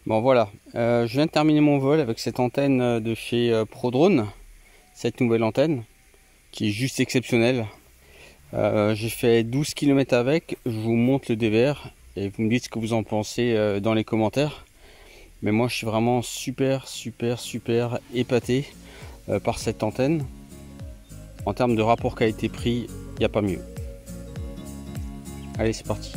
Bon voilà, je viens de terminer mon vol avec cette antenne de chez ProDrone, cette nouvelle antenne qui est juste exceptionnelle. J'ai fait 12 km avec, je vous montre le DVR et vous me dites ce que vous en pensez dans les commentaires. Mais moi je suis vraiment super épaté par cette antenne. En termes de rapport qualité-prix, il n'y a pas mieux. Allez, c'est parti.